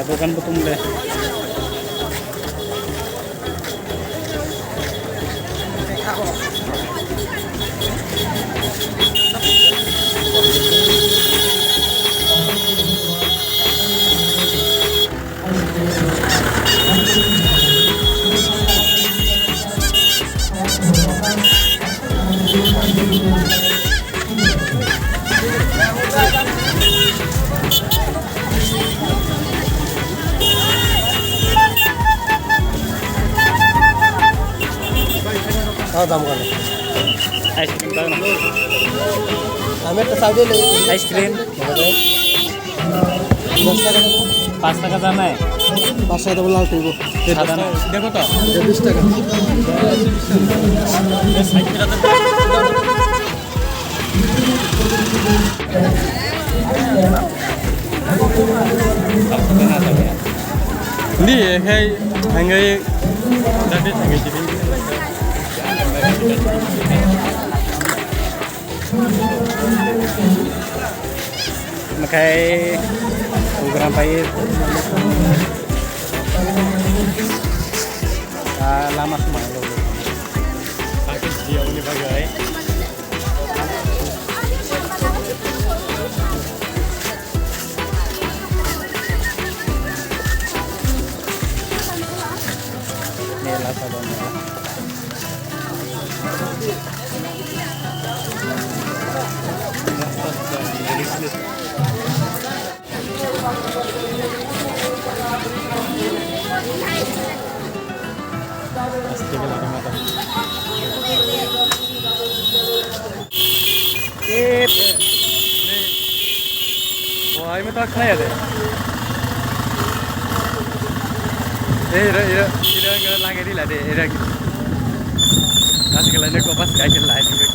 দোকান তুমলে দাম কত? আইসক্রিম পাও না? আমি একটা সাইডে নেই আইসক্রিম 10 টাকা দেবো। 5 টাকা দাম নাই 5 টাকা দেবো লাল টুকরো। দেখো তো 20 টাকা। Hindi kay hanggang dati hanggang jadi. Makai program pahit lama semua lo. Aku dia ini bagai. Nela sabon. Pasti kalau ada mata. Wah, ini tak kaya deh. Ira lagi di lah deh. Ira. Kasih kalau nak kopas kayak lain juga.